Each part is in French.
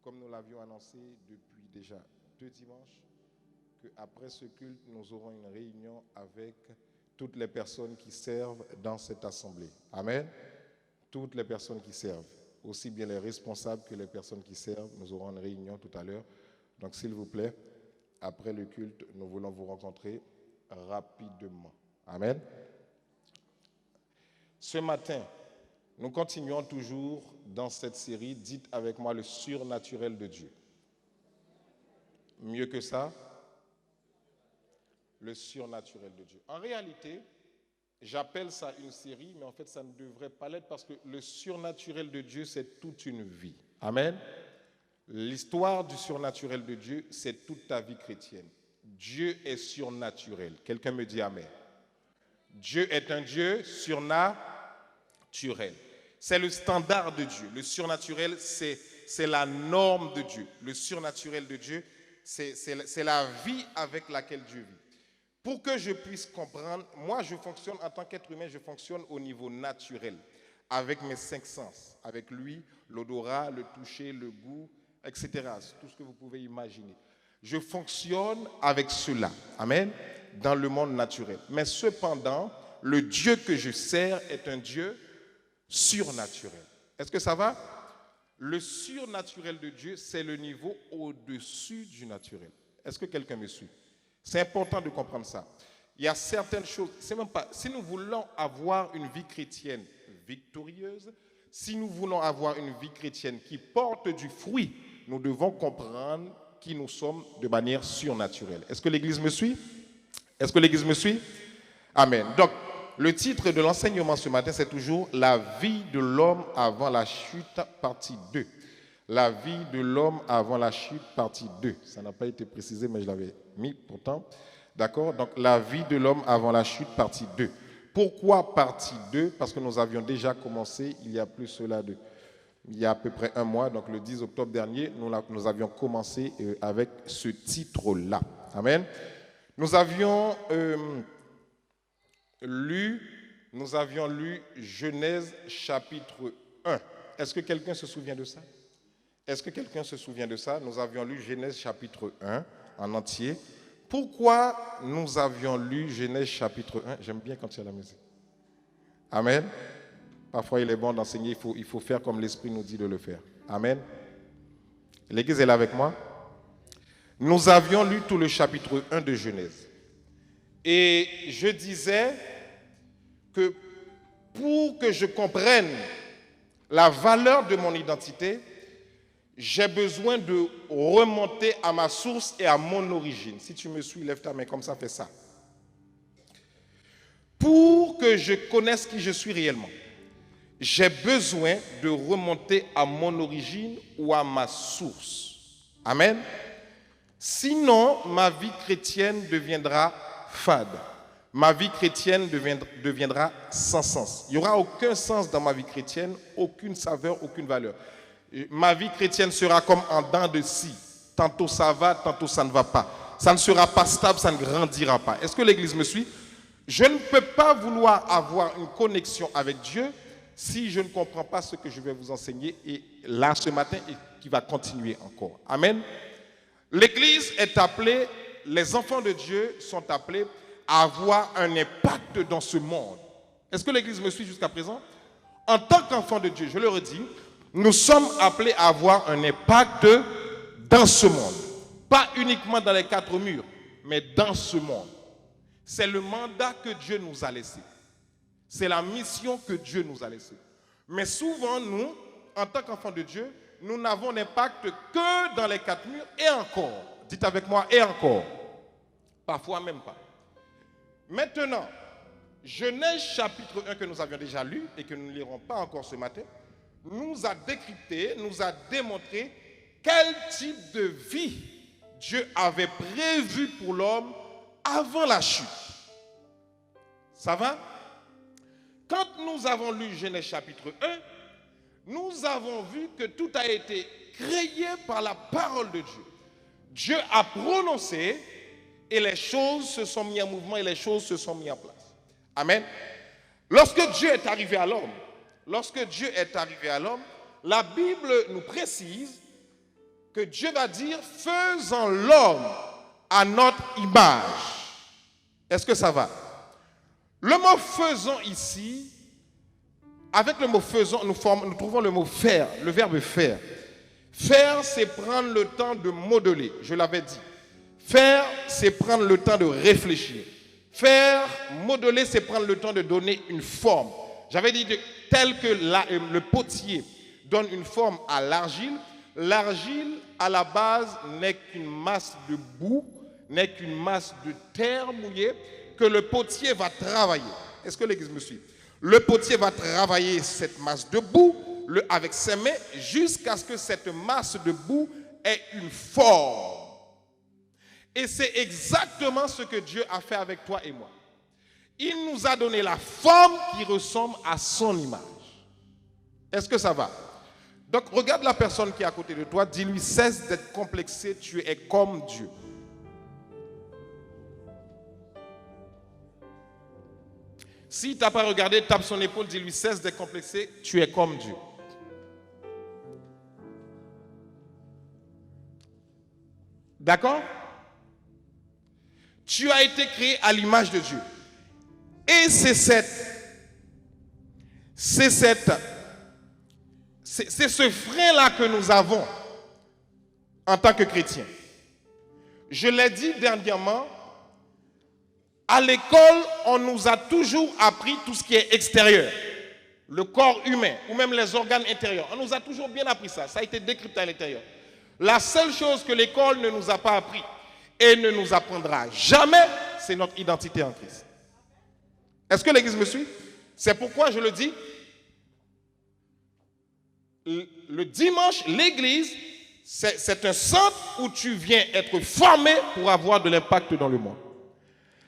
comme nous l'avions annoncé depuis déjà 2 dimanches, qu'après ce culte, nous aurons une réunion avec toutes les personnes qui servent dans cette assemblée. Amen. Toutes les personnes qui servent, aussi bien les responsables que les personnes qui servent. Nous aurons une réunion tout à l'heure. Donc, s'il vous plaît, après le culte, nous voulons vous rencontrer rapidement. Amen. Ce matin, nous continuons toujours dans cette série. Dites avec moi le surnaturel de Dieu. Mieux que ça, le surnaturel de Dieu. En réalité, j'appelle ça une série, mais en fait, ça ne devrait pas l'être parce que le surnaturel de Dieu, c'est toute une vie. Amen. L'histoire du surnaturel de Dieu, c'est toute ta vie chrétienne. Dieu est surnaturel. Quelqu'un me dit amen. Dieu est un Dieu surnaturel. C'est le standard de Dieu. Le surnaturel, c'est la norme de Dieu. Le surnaturel de Dieu, c'est la vie avec laquelle Dieu vit. Pour que je puisse comprendre, moi je fonctionne en tant qu'être humain, je fonctionne au niveau naturel, avec mes 5 sens, avec l'ouïe, l'odorat, le toucher, le goût, etc. C'est tout ce que vous pouvez imaginer. Je fonctionne avec cela, amen, dans le monde naturel. Mais cependant, le Dieu que je sers est un Dieu surnaturel. Est-ce que ça va? Le surnaturel de Dieu, c'est le niveau au-dessus du naturel. Est-ce que quelqu'un me suit? C'est important de comprendre ça. Il y a certaines choses, c'est même pas, si nous voulons avoir une vie chrétienne victorieuse, si nous voulons avoir une vie chrétienne qui porte du fruit, nous devons comprendre qui nous sommes de manière surnaturelle. Est-ce que l'Église me suit? Est-ce que l'Église me suit? Amen. Donc, le titre de l'enseignement ce matin, c'est toujours « La vie de l'homme avant la chute, partie 2 ». La vie de l'homme avant la chute, partie 2. Ça n'a pas été précisé, mais je l'avais mis pourtant. D'accord? Donc, la vie de l'homme avant la chute, partie 2. Pourquoi partie 2? Parce que nous avions déjà commencé, il y a à peu près un mois, donc le 10 octobre dernier, nous avions commencé avec ce titre-là. Amen. Nous avions lu Genèse chapitre 1. Est-ce que quelqu'un se souvient de ça? Est-ce que quelqu'un se souvient de ça? Nous avions lu Genèse chapitre 1 en entier. Pourquoi nous avions lu Genèse chapitre 1? J'aime bien quand il y a la musique. Amen. Parfois, il est bon d'enseigner, il faut faire comme l'Esprit nous dit de le faire. Amen. L'Église est là avec moi? Nous avions lu tout le chapitre 1 de Genèse. Et je disais que pour que je comprenne la valeur de mon identité, j'ai besoin de remonter à ma source et à mon origine. Si tu me suis, lève ta main comme ça, fais ça. Pour que je connaisse qui je suis réellement, j'ai besoin de remonter à mon origine ou à ma source. Amen. Sinon, ma vie chrétienne deviendra fade. Ma vie chrétienne deviendra sans sens. Il n'y aura aucun sens dans ma vie chrétienne, aucune saveur, aucune valeur. Ma vie chrétienne sera comme en dents de scie. Tantôt ça va, tantôt ça ne va pas. Ça ne sera pas stable, ça ne grandira pas. Est-ce que l'Église me suit? Je ne peux pas vouloir avoir une connexion avec Dieu si je ne comprends pas ce que je vais vous enseigner et là ce matin et qui va continuer encore. Amen. L'Église est appelée, les enfants de Dieu sont appelés à avoir un impact dans ce monde. Est-ce que l'Église me suit jusqu'à présent? En tant qu'enfant de Dieu, je le redis, nous sommes appelés à avoir un impact dans ce monde. Pas uniquement dans les 4 murs, mais dans ce monde. C'est le mandat que Dieu nous a laissé. C'est la mission que Dieu nous a laissée. Mais souvent, nous, en tant qu'enfants de Dieu, nous n'avons d'impact que dans les 4 murs et encore. Dites avec moi, et encore. Parfois même pas. Maintenant, Genèse chapitre 1 que nous avions déjà lu et que nous ne lirons pas encore ce matin, nous a décrypté, nous a démontré quel type de vie Dieu avait prévu pour l'homme avant la chute. Ça va? Quand nous avons lu Genèse chapitre 1, nous avons vu que tout a été créé par la parole de Dieu. Dieu a prononcé et les choses se sont mises en mouvement et les choses se sont mises en place. Amen. Lorsque Dieu est arrivé à l'homme, la Bible nous précise que Dieu va dire, faisons l'homme à notre image. Est-ce que ça va? Le mot faisons ici, avec le mot faisons, nous trouvons le mot faire, le verbe faire. Faire, c'est prendre le temps de modeler, je l'avais dit. Faire, c'est prendre le temps de réfléchir. Faire, modeler, c'est prendre le temps de donner une forme. J'avais dit tel que le potier donne une forme à l'argile. L'argile, à la base, n'est qu'une masse de boue, n'est qu'une masse de terre mouillée que le potier va travailler. Est-ce que l'Église me suit? Le potier va travailler cette masse de boue avec ses mains jusqu'à ce que cette masse de boue ait une forme. Et c'est exactement ce que Dieu a fait avec toi et moi. Il nous a donné la forme qui ressemble à son image. Est-ce que ça va? Donc regarde la personne qui est à côté de toi, dis-lui, cesse d'être complexé, tu es comme Dieu. Si tu n'as pas regardé, tape son épaule, dis-lui, cesse d'être complexé, tu es comme Dieu. D'accord? Tu as été créé à l'image de Dieu. Et c'est ce frein-là que nous avons en tant que chrétiens. Je l'ai dit dernièrement, à l'école, on nous a toujours appris tout ce qui est extérieur. Le corps humain, ou même les organes intérieurs. On nous a toujours bien appris ça. Ça a été décrypté à l'intérieur. La seule chose que l'école ne nous a pas appris et ne nous apprendra jamais, c'est notre identité en Christ. Est-ce que l'Église me suit? C'est pourquoi je le dis. Le dimanche, l'Église, c'est un centre où tu viens être formé pour avoir de l'impact dans le monde.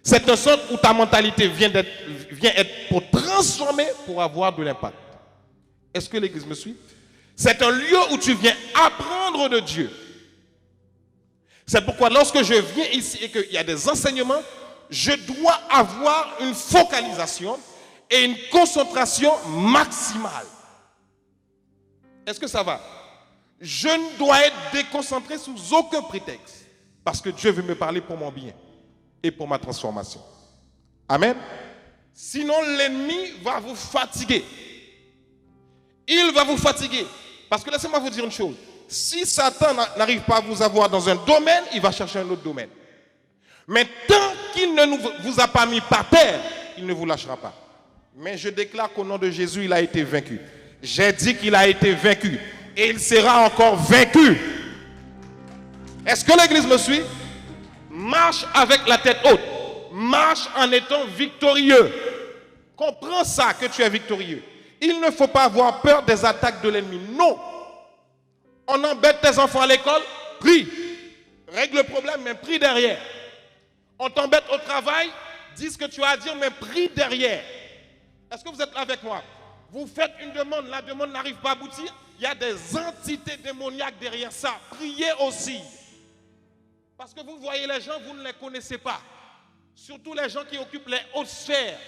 C'est un centre où ta mentalité vient être pour transformer pour avoir de l'impact. Est-ce que l'Église me suit? C'est un lieu où tu viens apprendre de Dieu. C'est pourquoi lorsque je viens ici et qu'il y a des enseignements, je dois avoir une focalisation et une concentration maximale. Est-ce que ça va? Je ne dois être déconcentré sous aucun prétexte. Parce que Dieu veut me parler pour mon bien et pour ma transformation. Amen. Sinon, l'ennemi va vous fatiguer. Il va vous fatiguer. Parce que laissez-moi vous dire une chose. Si Satan n'arrive pas à vous avoir dans un domaine, il va chercher un autre domaine. Mais tant qu'il ne vous a pas mis par terre, il ne vous lâchera pas. Mais je déclare qu'au nom de Jésus, il a été vaincu. J'ai dit qu'il a été vaincu. Et il sera encore vaincu. Est-ce que l'Église me suit? Marche avec la tête haute. Marche en étant victorieux. Comprends ça, que tu es victorieux. Il ne faut pas avoir peur des attaques de l'ennemi. Non. On embête tes enfants à l'école, prie. Règle le problème, mais prie derrière. On t'embête au travail, dis ce que tu as à dire, mais prie derrière. Est-ce que vous êtes là avec moi? Vous faites une demande, la demande n'arrive pas à aboutir. Il y a des entités démoniaques derrière ça. Priez aussi. Parce que vous voyez les gens, vous ne les connaissez pas. Surtout les gens qui occupent les hautes sphères.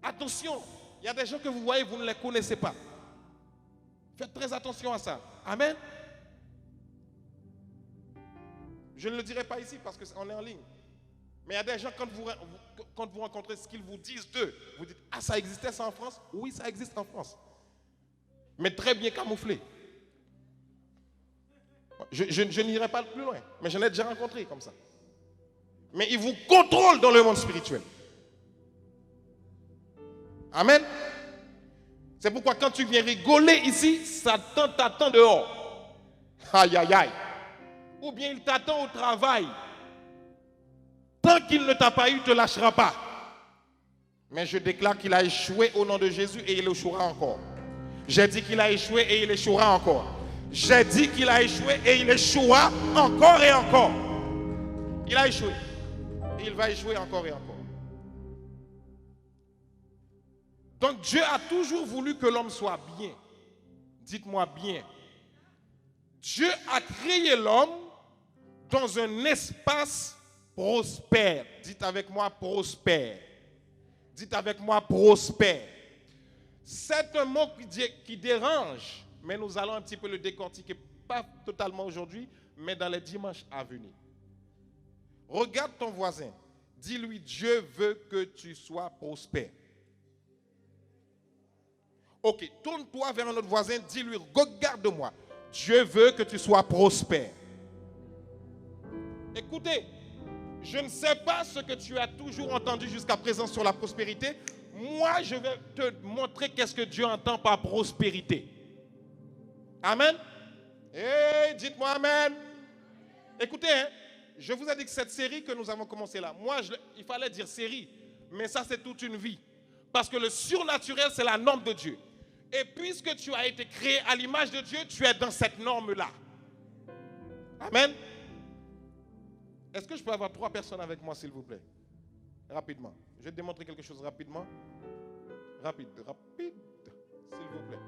Attention, il y a des gens que vous voyez, vous ne les connaissez pas. Faites très attention à ça. Amen. Je ne le dirai pas ici parce qu'on est en ligne. Mais il y a des gens, quand vous rencontrez ce qu'ils vous disent d'eux, vous dites, ah, ça existait ça en France? Oui, ça existe en France. Mais très bien camouflé. Je n'irai pas plus loin, mais j'en ai déjà rencontré comme ça. Mais ils vous contrôlent dans le monde spirituel. Amen. C'est pourquoi quand tu viens rigoler ici, Satan t'attend dehors. Aïe, aïe, aïe. Ou bien il t'attend au travail. Tant qu'il ne t'a pas eu, il ne te lâchera pas. Mais je déclare qu'il a échoué au nom de Jésus et il échouera encore. J'ai dit qu'il a échoué et il échouera encore. J'ai dit qu'il a échoué et il échouera encore et encore. Il a échoué. Et il va échouer encore et encore. Donc Dieu a toujours voulu que l'homme soit bien. Dites-moi bien. Dieu a créé l'homme dans un espace prospère. Dites avec moi prospère. Dites avec moi prospère. C'est un mot qui dérange, mais nous allons un petit peu le décortiquer pas totalement aujourd'hui, mais dans les dimanches à venir. Regarde ton voisin. Dis-lui, Dieu veut que tu sois prospère. Ok, tourne-toi vers un autre voisin, dis-lui, regarde-moi. Dieu veut que tu sois prospère. Écoutez, je ne sais pas ce que tu as toujours entendu jusqu'à présent sur la prospérité. Moi, je vais te montrer qu'est-ce que Dieu entend par prospérité. Amen. Hey, dites-moi amen. Écoutez, hein, je vous ai dit que cette série que nous avons commencé là, moi, il fallait dire série, mais ça, c'est toute une vie. Parce que le surnaturel, c'est la norme de Dieu. Et puisque tu as été créé à l'image de Dieu, tu es dans cette norme-là. Amen. Est-ce que je peux avoir 3 personnes avec moi, s'il vous plaît? Rapidement. Je vais te démontrer quelque chose rapidement. Rapide, s'il vous plaît.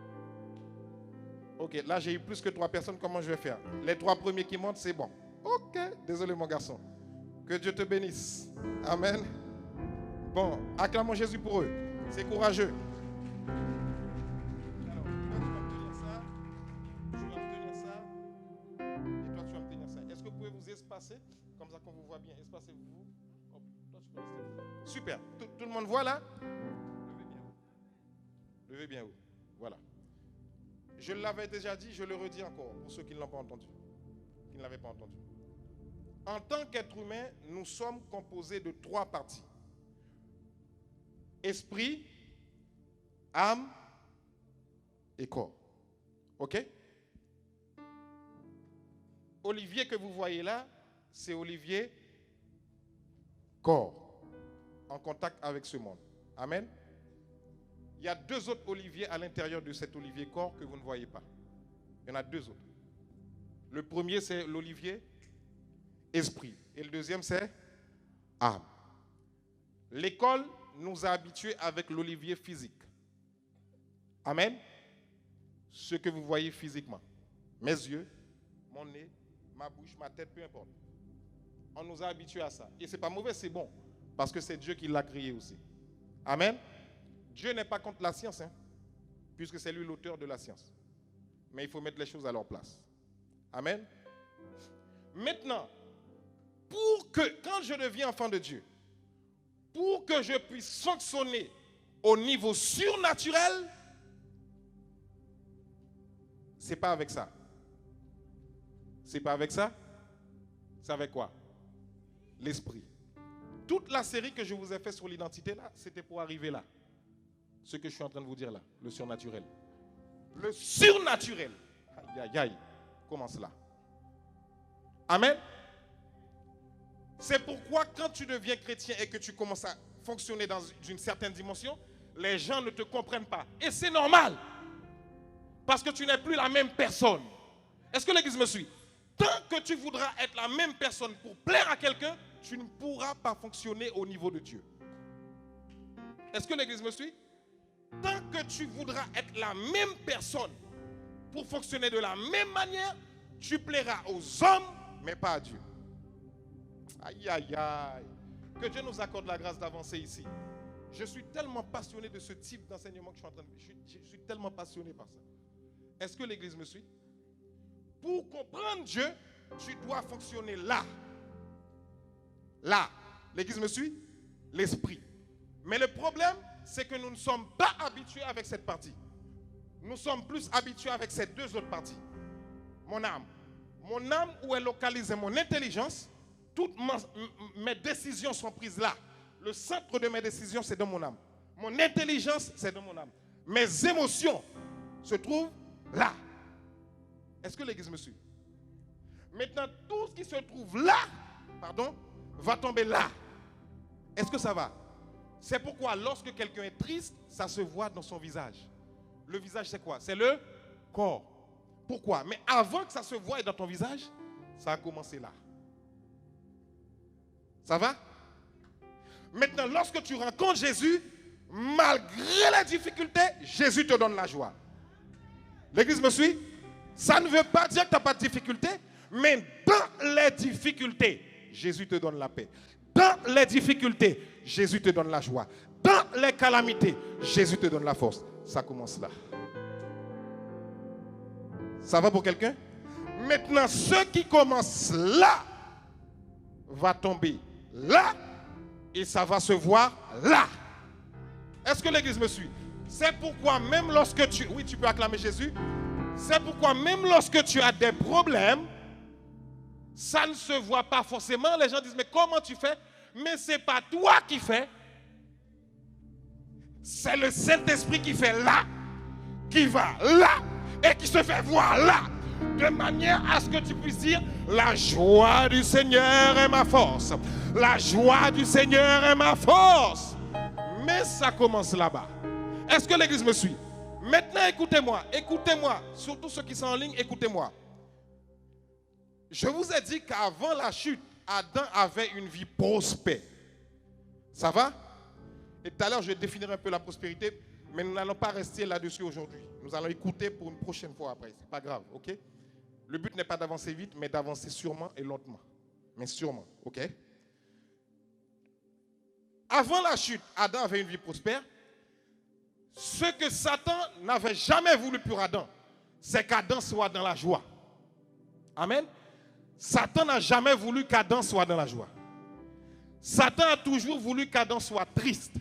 Ok, là j'ai eu plus que 3 personnes, comment je vais faire? Les 3 premiers qui montent, c'est bon. Ok, désolé mon garçon. Que Dieu te bénisse. Amen. Bon, acclamons Jésus pour eux. C'est courageux. Alors, toi tu vas me tenir ça. Tu vas me tenir ça. Et toi tu vas me tenir ça. Est-ce que vous pouvez vous espacer? Comme ça qu'on vous voit bien. Espacez-vous. Hop, toi tu peux rester. Super. Tout le monde voit là? Levez bien haut. Levez bien haut. Voilà. Je l'avais déjà dit, je le redis encore pour ceux qui ne l'ont pas entendu, qui ne l'avaient pas entendu. En tant qu'être humain, nous sommes composés de 3 parties. Esprit, âme et corps. OK? Olivier que vous voyez là, c'est Olivier corps, en contact avec ce monde. Amen. Il y a 2 autres oliviers à l'intérieur de cet olivier corps que vous ne voyez pas. Il y en a 2 autres. Le premier, c'est l'olivier esprit. Et le deuxième, c'est âme. L'école nous a habitués avec l'olivier physique. Amen. Ce que vous voyez physiquement. Mes yeux, mon nez, ma bouche, ma tête, peu importe. On nous a habitués à ça. Et ce n'est pas mauvais, c'est bon. Parce que c'est Dieu qui l'a créé aussi. Amen. Dieu n'est pas contre la science, hein, puisque c'est lui l'auteur de la science. Mais il faut mettre les choses à leur place. Amen. Maintenant, quand je deviens enfant de Dieu, pour que je puisse fonctionner au niveau surnaturel, c'est pas avec ça. C'est pas avec ça. C'est avec quoi? L'esprit. Toute la série que je vous ai faite sur l'identité là, c'était pour arriver là. Ce que je suis en train de vous dire là, le surnaturel. Le surnaturel. Aïe, aïe, aïe. Commence là. Amen. C'est pourquoi quand tu deviens chrétien et que tu commences à fonctionner dans une certaine dimension, les gens ne te comprennent pas. Et c'est normal. Parce que tu n'es plus la même personne. Est-ce que l'église me suit? Tant que tu voudras être la même personne pour plaire à quelqu'un, tu ne pourras pas fonctionner au niveau de Dieu. Est-ce que l'église me suit? Tant que tu voudras être la même personne pour fonctionner de la même manière, tu plairas aux hommes, mais pas à Dieu. Aïe, aïe, aïe. Que Dieu nous accorde la grâce d'avancer ici. Je suis tellement passionné de ce type d'enseignement que je suis en train de... Je suis tellement passionné par ça. Est-ce que l'église me suit? Pour comprendre Dieu, tu dois fonctionner là. Là. L'église me suit? L'esprit. Mais le problème, c'est que nous ne sommes pas habitués avec cette partie. Nous sommes plus habitués avec ces 2 autres parties. Mon âme. Mon âme, où est localisée mon intelligence, toutes mes décisions sont prises là. Le centre de mes décisions, c'est dans mon âme. Mon intelligence, c'est dans mon âme. Mes émotions se trouvent là. Est-ce que l'église me suit? Maintenant, tout ce qui se trouve là, va tomber là. Est-ce que ça va? C'est pourquoi lorsque quelqu'un est triste, ça se voit dans son visage. Le visage, c'est quoi? C'est le corps. Pourquoi? Mais avant que ça se voie dans ton visage, ça a commencé là. Ça va? Maintenant, lorsque tu rencontres Jésus, malgré les difficultés, Jésus te donne la joie. L'église me suit? Ça ne veut pas dire que tu n'as pas de difficultés, mais dans les difficultés, Jésus te donne la paix. Dans les difficultés, Jésus te donne la joie. Dans les calamités, Jésus te donne la force. Ça commence là. Ça va pour quelqu'un? Maintenant, ce qui commence là va tomber là et ça va se voir là. Est-ce que l'église me suit? C'est pourquoi même lorsque tu... Oui, tu peux acclamer Jésus. C'est pourquoi même lorsque tu as des problèmes, ça ne se voit pas forcément. Les gens disent, mais comment tu fais? Mais ce n'est pas toi qui fais. C'est le Saint-Esprit qui fait là, qui va là et qui se fait voir là. De manière à ce que tu puisses dire, la joie du Seigneur est ma force. La joie du Seigneur est ma force. Mais ça commence là-bas. Est-ce que l'église me suit? Maintenant, écoutez-moi, surtout ceux qui sont en ligne, écoutez-moi. Je vous ai dit qu'avant la chute, Adam avait une vie prospère. Ça va? Et tout à l'heure, je vais définir un peu la prospérité, mais nous n'allons pas rester là-dessus aujourd'hui. Nous allons écouter pour une prochaine fois après. C'est pas grave, ok? Le but n'est pas d'avancer vite, mais d'avancer sûrement et lentement. Mais sûrement, ok? Avant la chute, Adam avait une vie prospère. Ce que Satan n'avait jamais voulu pour Adam, c'est qu'Adam soit dans la joie. Amen. Satan n'a jamais voulu qu'Adam soit dans la joie. Satan a toujours voulu qu'Adam soit triste.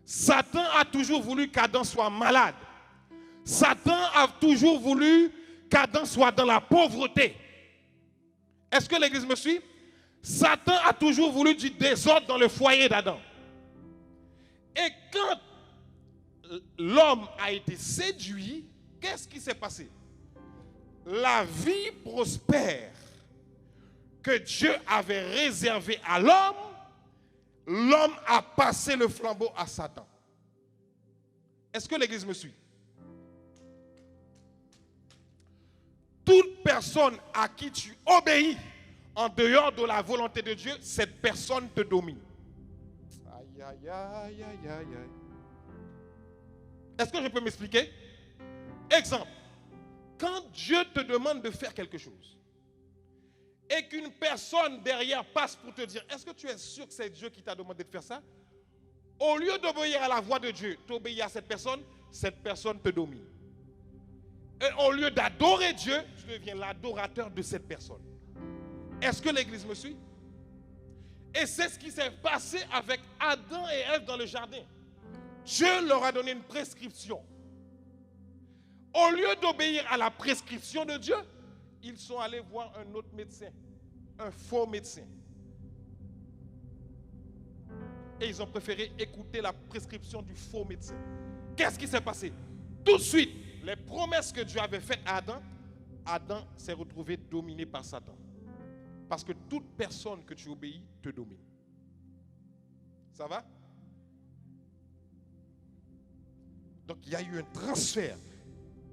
Satan a toujours voulu qu'Adam soit malade. Satan a toujours voulu qu'Adam soit dans la pauvreté. Est-ce que l'église me suit? Satan a toujours voulu du désordre dans le foyer d'Adam. Et quand l'homme a été séduit, qu'est-ce qui s'est passé? La vie prospère que Dieu avait réservée à l'homme, l'homme a passé le flambeau à Satan. Est-ce que l'église me suit? Toute personne à qui tu obéis en dehors de la volonté de Dieu, cette personne te domine. Aïe, aïe, aïe, aïe, aïe, aïe. Est-ce que je peux m'expliquer? Exemple, quand Dieu te demande de faire quelque chose et qu'une personne derrière passe pour te dire, est-ce que tu es sûr que c'est Dieu qui t'a demandé de faire ça? Au lieu d'obéir à la voix de Dieu, tu obéis à cette personne te domine. Et au lieu d'adorer Dieu, tu deviens l'adorateur de cette personne. Est-ce que l'église me suit? Et c'est ce qui s'est passé avec Adam et Ève dans le jardin. Dieu leur a donné une prescription. Au lieu d'obéir à la prescription de Dieu, ils sont allés voir un autre médecin, un faux médecin. Et ils ont préféré écouter la prescription du faux médecin. Qu'est-ce qui s'est passé? Tout de suite, les promesses que Dieu avait faites à Adam, Adam s'est retrouvé dominé par Satan. Parce que toute personne que tu obéis te domine. Ça va? Donc il y a eu un transfert.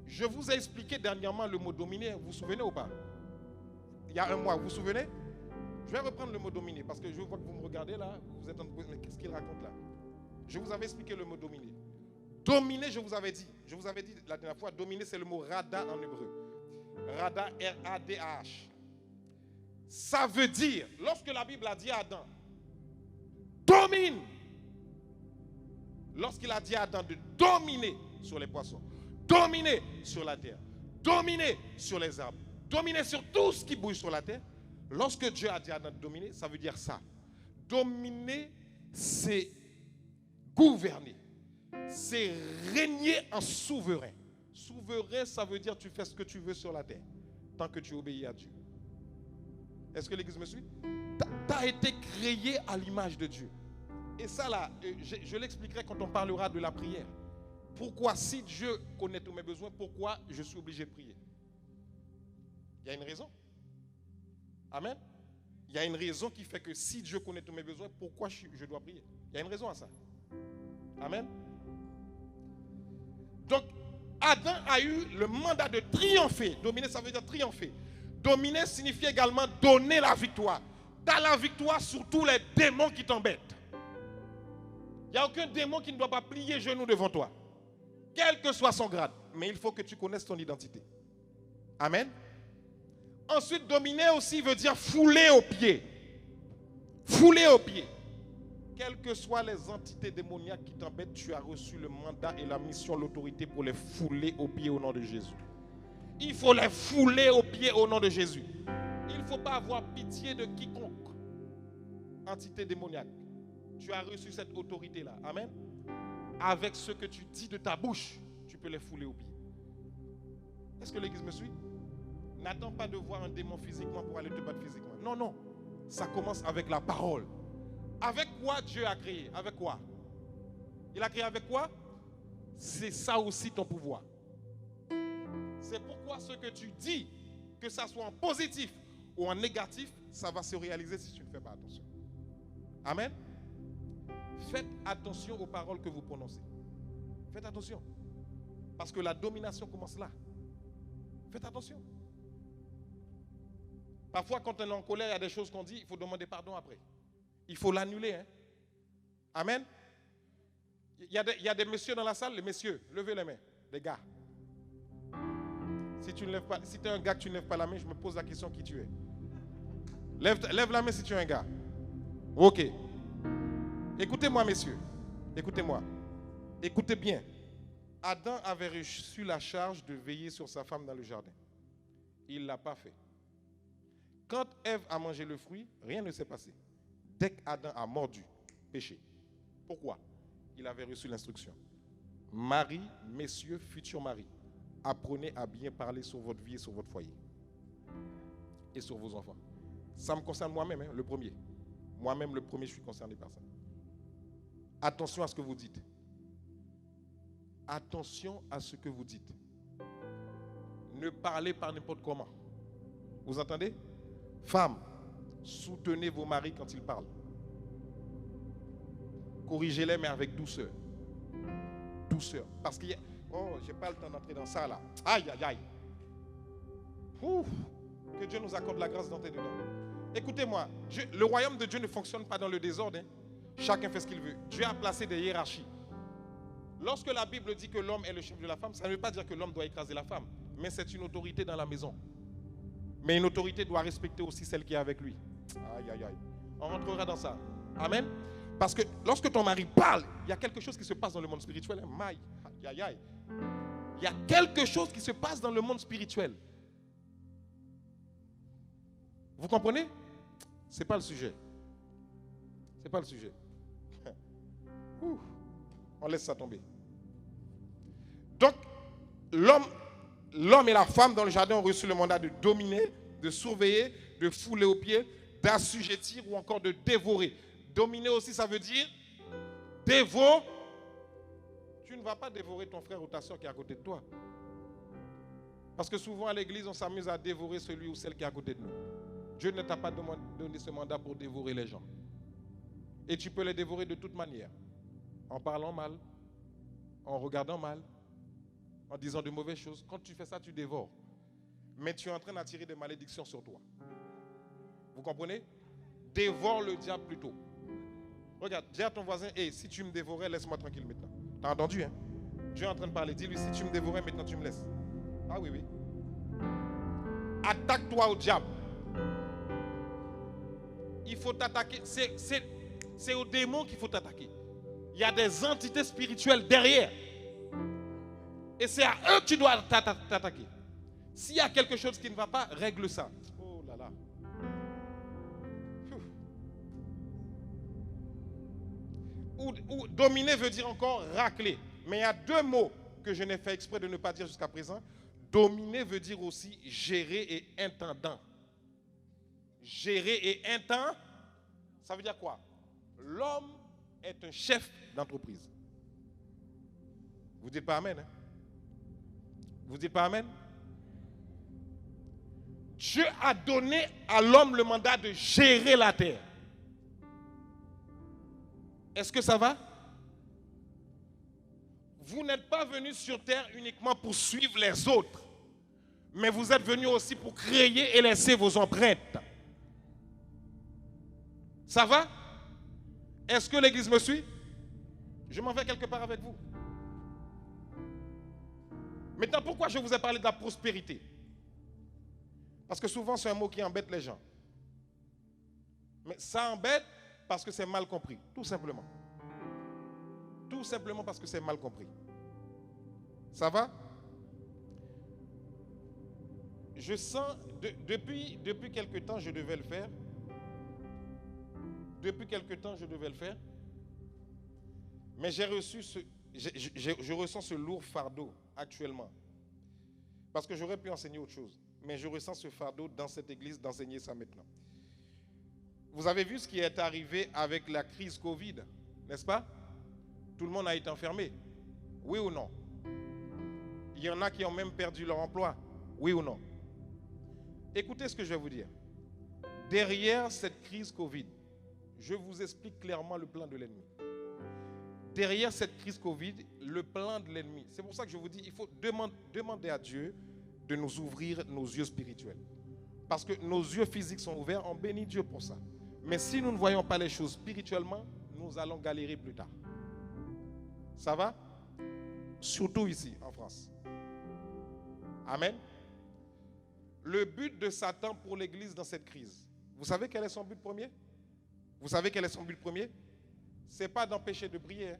Je vous ai expliqué dernièrement le mot dominer. Vous vous souvenez ou pas? Il y a un mois, vous vous souvenez? Je vais reprendre le mot dominer parce que je vois que vous me regardez là. Vous êtes en train de... Mais qu'est-ce qu'il raconte là? Je vous avais expliqué le mot dominer. Dominer, je vous avais dit la dernière fois, dominer c'est le mot rada en hébreu. Rada, R-A-D-A-H. Ça veut dire, lorsque la Bible a dit à Adam, domine. Lorsqu'il a dit à Adam de dominer sur les poissons, dominer sur la terre, dominer sur les arbres, dominer sur tout ce qui bouge sur la terre. Lorsque Dieu a dit à Adam de dominer, ça veut dire ça. Dominer, c'est gouverner. C'est régner en souverain. Souverain, ça veut dire tu fais ce que tu veux sur la terre, tant que tu obéis à Dieu. Est-ce que l'église me suit? Tu as été créé à l'image de Dieu. Et ça là, je l'expliquerai quand on parlera de la prière. Pourquoi, si Dieu connaît tous mes besoins, pourquoi je suis obligé de prier? Il y a une raison. Amen. Il y a une raison qui fait que si Dieu connaît tous mes besoins, pourquoi je dois prier? Il y a une raison à ça. Amen. Donc, Adam a eu le mandat de triompher. Dominer, ça veut dire triompher. Dominer signifie également donner la victoire. Tu as la victoire sur tous les démons qui t'embêtent. Il n'y a aucun démon qui ne doit pas plier genou devant toi. Quel que soit son grade. Mais il faut que tu connaisses ton identité. Amen. Ensuite, dominer aussi veut dire fouler aux pieds. Fouler aux pieds. Quelles que soient les entités démoniaques qui t'embêtent, tu as reçu le mandat et la mission, l'autorité pour les fouler aux pieds au nom de Jésus. Il faut les fouler aux pieds au nom de Jésus. Il ne faut pas avoir pitié de quiconque. Entité démoniaque. Tu as reçu cette autorité-là. Amen. Avec ce que tu dis de ta bouche, tu peux les fouler aux pieds. Est-ce que l'église me suit? N'attends pas de voir un démon physiquement pour aller te battre physiquement. Non, non. Ça commence avec la parole. Avec quoi Dieu a créé? Avec quoi? Il a créé avec quoi? C'est ça aussi ton pouvoir. C'est pourquoi ce que tu dis, que ça soit en positif ou en négatif, ça va se réaliser si tu ne fais pas attention. Amen. Faites attention aux paroles que vous prononcez. Faites attention. Parce que la domination commence là. Faites attention. Parfois, quand on est en colère, il y a des choses qu'on dit, il faut demander pardon après. Il faut l'annuler. Hein? Amen. Il y a des messieurs dans la salle, les messieurs, levez les mains. Les gars. Si tu ne lèves pas, si tu es un gars que tu ne lèves pas la main, je me pose la question qui tu es. Lève la main si tu es un gars. Ok. Écoutez-moi, messieurs. Écoutez-moi. Écoutez bien. Adam avait reçu la charge de veiller sur sa femme dans le jardin. Il ne l'a pas fait. Quand Ève a mangé le fruit, rien ne s'est passé. Dès qu'Adam a mordu, péché. Pourquoi? Il avait reçu l'instruction. Marie, messieurs, futurs maris, apprenez à bien parler sur votre vie et sur votre foyer. Et sur vos enfants. Ça me concerne moi-même, hein, le premier. Moi-même, le premier, je suis concerné par ça. Attention à ce que vous dites. Attention à ce que vous dites. Ne parlez pas n'importe comment. Vous entendez? Femmes, soutenez vos maris quand ils parlent. Corrigez-les, mais avec douceur. Douceur. Parce qu'il y a... Oh, je n'ai pas le temps d'entrer dans ça là. Aïe, aïe, aïe. Ouf. Que Dieu nous accorde la grâce d'entrer dedans. Écoutez-moi, le royaume de Dieu ne fonctionne pas dans le désordre. Hein. Chacun fait ce qu'il veut. Dieu a placé des hiérarchies. Lorsque la Bible dit que l'homme est le chef de la femme, ça ne veut pas dire que l'homme doit écraser la femme. Mais c'est une autorité dans la maison. Mais une autorité doit respecter aussi celle qui est avec lui. Aïe, aïe, aïe. On rentrera dans ça. Amen. Parce que lorsque ton mari parle, il y a quelque chose qui se passe dans le monde spirituel. Hein. Aïe, aïe, aïe. Il y a quelque chose qui se passe dans le monde spirituel. Vous comprenez? Ce n'est pas le sujet. Ce n'est pas le sujet. On laisse ça tomber. Donc, l'homme et la femme dans le jardin ont reçu le mandat de dominer, de surveiller, de fouler aux pieds, d'assujettir ou encore de dévorer. Dominer aussi, ça veut dire dévorer. Tu ne vas pas dévorer ton frère ou ta soeur qui est à côté de toi. Parce que souvent à l'église, on s'amuse à dévorer celui ou celle qui est à côté de nous. Dieu ne t'a pas donné ce mandat pour dévorer les gens. Et tu peux les dévorer de toute manière. En parlant mal, en regardant mal, en disant de mauvaises choses. Quand tu fais ça, tu dévores. Mais tu es en train d'attirer des malédictions sur toi. Vous comprenez? Dévore le diable plutôt. Regarde, dis à ton voisin, hey, si tu me dévorais, laisse-moi tranquille maintenant. T'as entendu, hein? Dieu est en train de parler. Dis-lui, si tu me dévorais, maintenant tu me laisses. Ah oui, oui. Attaque-toi au diable. Il faut t'attaquer. C'est aux démons qu'il faut t'attaquer. Il y a des entités spirituelles derrière. Et c'est à eux que tu dois t'attaquer. S'il y a quelque chose qui ne va pas, règle ça. Oh là là. Ou dominer veut dire encore racler. Mais il y a deux mots que je n'ai fait exprès de ne pas dire jusqu'à présent. Dominer veut dire aussi gérer et intendant. Gérer et intendant, ça veut dire quoi? L'homme est un chef d'entreprise. Vous dites pas amen, hein? Vous dites pas amen? Dieu a donné à l'homme le mandat de gérer la terre. Est-ce que ça va? Vous n'êtes pas venu sur terre uniquement pour suivre les autres, mais vous êtes venu aussi pour créer et laisser vos empreintes. Ça va? Est-ce que l'église me suit? Je m'en vais quelque part avec vous. Maintenant, pourquoi je vous ai parlé de la prospérité? Parce que souvent, c'est un mot qui embête les gens. Mais ça embête parce que c'est mal compris, tout simplement. Tout simplement parce que c'est mal compris. Ça va? je sens, depuis quelque temps, je devais le faire. Depuis quelque temps, je devais le faire. Mais je ressens ce lourd fardeau actuellement. Parce que j'aurais pu enseigner autre chose. Mais je ressens ce fardeau dans cette église d'enseigner ça maintenant. Vous avez vu ce qui est arrivé avec la crise Covid, n'est-ce pas? Tout le monde a été enfermé. Oui ou non? Il y en a qui ont même perdu leur emploi. Oui ou non? Écoutez ce que je vais vous dire. Derrière cette crise Covid, je vous explique clairement le plan de l'ennemi. Derrière cette crise Covid, le plan de l'ennemi. C'est pour ça que je vous dis, il faut demander à Dieu de nous ouvrir nos yeux spirituels. Parce que nos yeux physiques sont ouverts, on bénit Dieu pour ça. Mais si nous ne voyons pas les choses spirituellement, nous allons galérer plus tard. Ça va? Surtout ici, en France. Amen. Le but de Satan pour l'Église dans cette crise, vous savez quel est son but premier? Vous savez quel est son but premier? Ce n'est pas d'empêcher de prier, hein,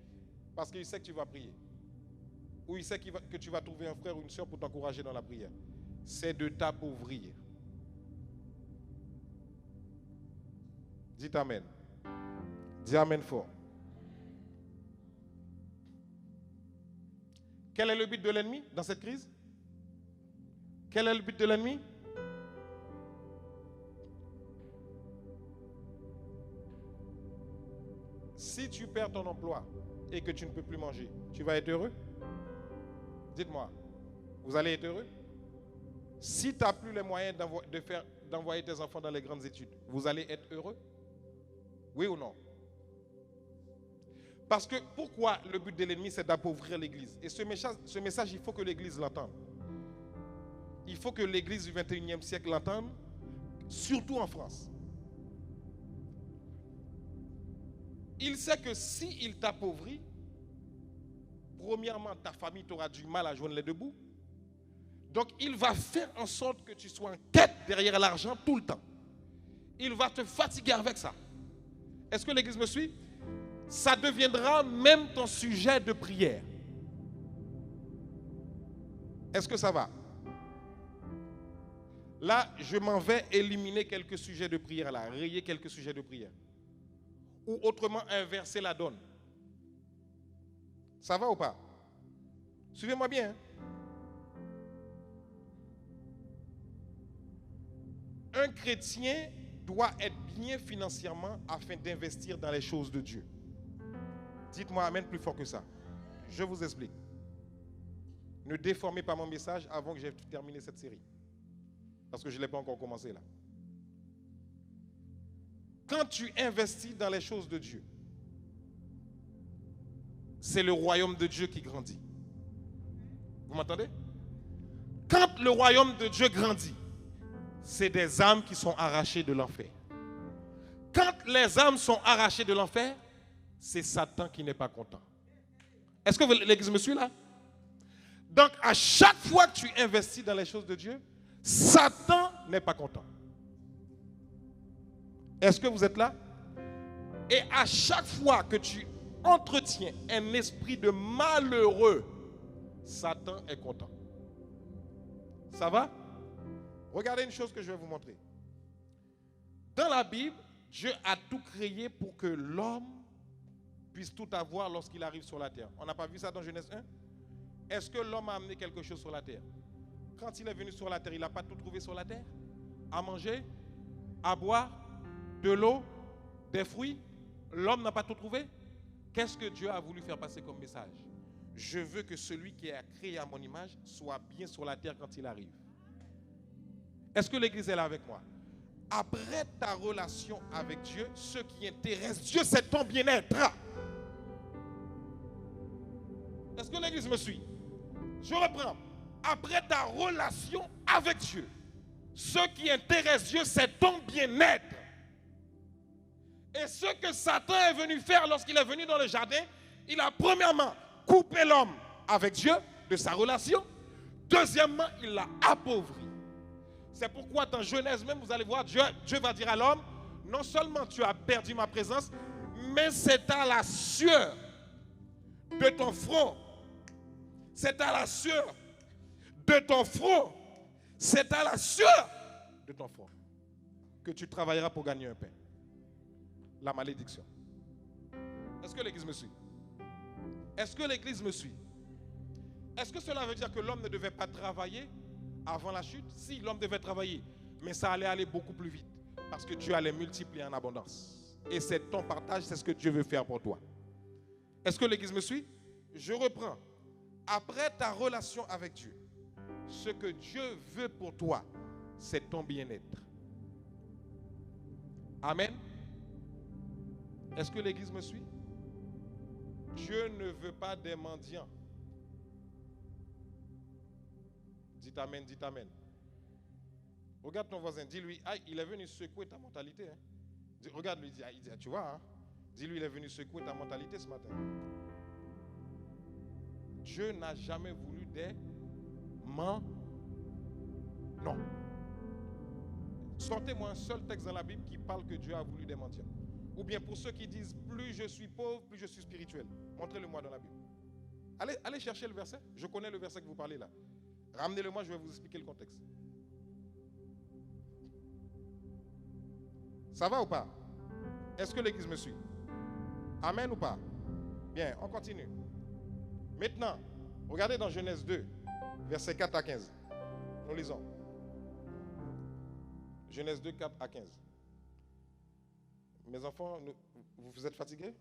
parce qu'il sait que tu vas prier. Ou il sait que tu vas trouver un frère ou une soeur pour t'encourager dans la prière. C'est de t'appauvrir. Dites Amen. Dis Amen fort. Quel est le but de l'ennemi dans cette crise? Quel est le but de l'ennemi? Si tu perds ton emploi et que tu ne peux plus manger, tu vas être heureux? Dites-moi, vous allez être heureux? Si tu n'as plus les moyens d'envoyer tes enfants dans les grandes études, vous allez être heureux? Oui ou non? Parce que pourquoi le but de l'ennemi, c'est d'appauvrir l'Église? Et ce message, il faut que l'Église l'entende. Il faut que l'Église du 21e siècle l'entende, surtout en France. Il sait que s'il t'appauvrit, premièrement, ta famille t'aura du mal à joindre les deux bouts. Donc, il va faire en sorte que tu sois en quête derrière l'argent tout le temps. Il va te fatiguer avec ça. Est-ce que l'Église me suit? Ça deviendra même ton sujet de prière. Est-ce que ça va? Là, je m'en vais éliminer quelques sujets de prière, là, rayer quelques sujets de prière. Ou autrement inverser la donne. Ça va ou pas? Suivez-moi bien. Un chrétien doit être bien financièrement afin d'investir dans les choses de Dieu. Dites-moi amen plus fort que ça. Je vous explique. Ne déformez pas mon message avant que j'aie terminé cette série. Parce que je ne l'ai pas encore commencé là. Quand tu investis dans les choses de Dieu, c'est le royaume de Dieu qui grandit. Vous m'entendez? Quand le royaume de Dieu grandit, c'est des âmes qui sont arrachées de l'enfer. Quand les âmes sont arrachées de l'enfer, c'est Satan qui n'est pas content. Est-ce que l'Église me suit là? Donc, à chaque fois que tu investis dans les choses de Dieu, Satan n'est pas content. Est-ce que vous êtes là? Et à chaque fois que tu entretiens un esprit de malheureux, Satan est content. Ça va? Regardez une chose que je vais vous montrer. Dans la Bible, Dieu a tout créé pour que l'homme puisse tout avoir lorsqu'il arrive sur la terre. On n'a pas vu ça dans Genèse 1? Est-ce que l'homme a amené quelque chose sur la terre? Quand il est venu sur la terre, il n'a pas tout trouvé sur la terre? À manger, à boire, de l'eau, des fruits. L'homme n'a pas tout trouvé? Qu'est-ce que Dieu a voulu faire passer comme message? Je veux que celui qui a créé à mon image soit bien sur la terre quand il arrive. Est-ce que l'Église est là avec moi? Après ta relation avec Dieu, ce qui intéresse Dieu, c'est ton bien-être. Est-ce que l'Église me suit? Je reprends. Après ta relation avec Dieu, ce qui intéresse Dieu, c'est ton bien-être. Et ce que Satan est venu faire lorsqu'il est venu dans le jardin, il a premièrement coupé l'homme avec Dieu de sa relation. Deuxièmement, il l'a appauvri. C'est pourquoi dans Genèse même, vous allez voir, Dieu va dire à l'homme, non seulement tu as perdu ma présence, mais c'est à la sueur de ton front. C'est à la sueur de ton front C'est à la sueur de ton front que tu travailleras pour gagner un pain. La malédiction. Est-ce que l'Église me suit? Est-ce que l'Église me suit? Est-ce que cela veut dire que l'homme ne devait pas travailler avant la chute? Si, l'homme devait travailler, mais ça allait aller beaucoup plus vite parce que Dieu allait multiplier en abondance. Et c'est ton partage, c'est ce que Dieu veut faire pour toi. Est-ce que l'Église me suit? Je reprends. Après ta relation avec Dieu, ce que Dieu veut pour toi, c'est ton bien-être. Amen. Est-ce que l'Église me suit? Dieu ne veut pas des mendiants. Dites amen, dites amen. Regarde ton voisin, dis-lui, ah, il est venu secouer ta mentalité. Hein. Regarde-lui, tu vois, hein? Dis-lui, il est venu secouer ta mentalité ce matin. Dieu n'a jamais voulu des mendiants. Non. Sortez-moi un seul texte dans la Bible qui parle que Dieu a voulu des mendiants. Ou bien pour ceux qui disent, plus je suis pauvre, plus je suis spirituel. Montrez-le-moi dans la Bible. Allez chercher le verset. Je connais le verset que vous parlez là. Ramenez-le-moi, je vais vous expliquer le contexte. Ça va ou pas? Est-ce que l'Église me suit? Amen ou pas? Bien, on continue. Maintenant, regardez dans Genèse 2, versets 4 à 15. Nous lisons. Genèse 2, 4 à 15. Mes enfants, vous êtes fatigués?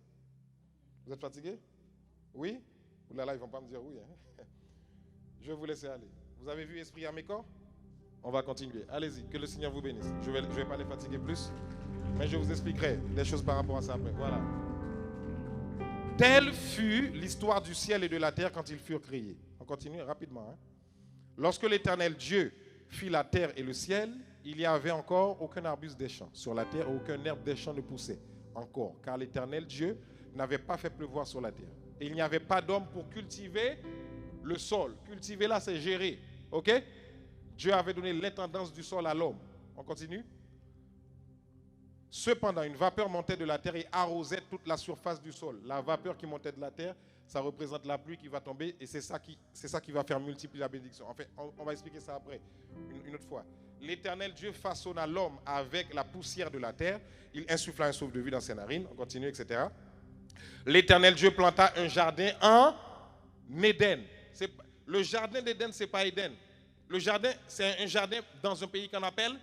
Vous êtes fatigués? Oui? Ouh là là, ils ne vont pas me dire oui. Hein? Je vais vous laisser aller. Vous avez vu Esprit à mes corps? On va continuer. Allez-y, que le Seigneur vous bénisse. Je vais pas les fatiguer plus, mais je vous expliquerai des choses par rapport à ça après. Voilà. Telle fut l'histoire du ciel et de la terre quand ils furent créés. On continue rapidement. Hein? Lorsque l'Éternel Dieu fit la terre et le ciel, il n'y avait encore aucun arbuste des champs sur la terre, aucun herbe des champs ne poussait encore, car l'Éternel Dieu n'avait pas fait pleuvoir sur la terre. Et il n'y avait pas d'homme pour cultiver le sol. Cultiver là, c'est gérer. Ok? Dieu avait donné l'intendance du sol à l'homme. On continue? Cependant, une vapeur montait de la terre et arrosait toute la surface du sol. La vapeur qui montait de la terre, ça représente la pluie qui va tomber et c'est ça qui va faire multiplier la bénédiction. Enfin, on va expliquer ça après, une autre fois. L'Éternel Dieu façonna l'homme avec la poussière de la terre. Il insuffla un souffle de vie dans ses narines. On continue, etc. L'Éternel Dieu planta un jardin en Éden. Le jardin d'Éden, ce n'est pas Éden. Le jardin, c'est un jardin dans un pays qu'on appelle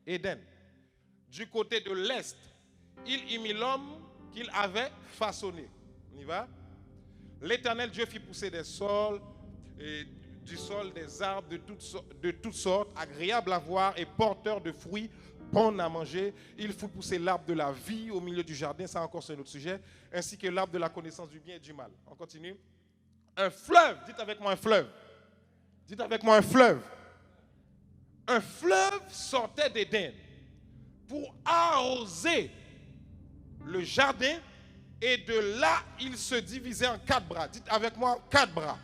Éden. Du côté de l'est, il y mit l'homme qu'il avait façonné. On y va? L'Éternel Dieu fit pousser du sol des arbres de toutes sortes, agréables à voir et porteurs de fruits, bons à manger. Il fit pousser l'arbre de la vie au milieu du jardin, ça encore c'est un autre sujet, ainsi que l'arbre de la connaissance du bien et du mal. On continue. Un fleuve, dites avec moi un fleuve. Dites avec moi un fleuve. Un fleuve sortait d'Éden pour arroser le jardin et de là, il se divisait en 4 bras. Dites avec moi 4 bras.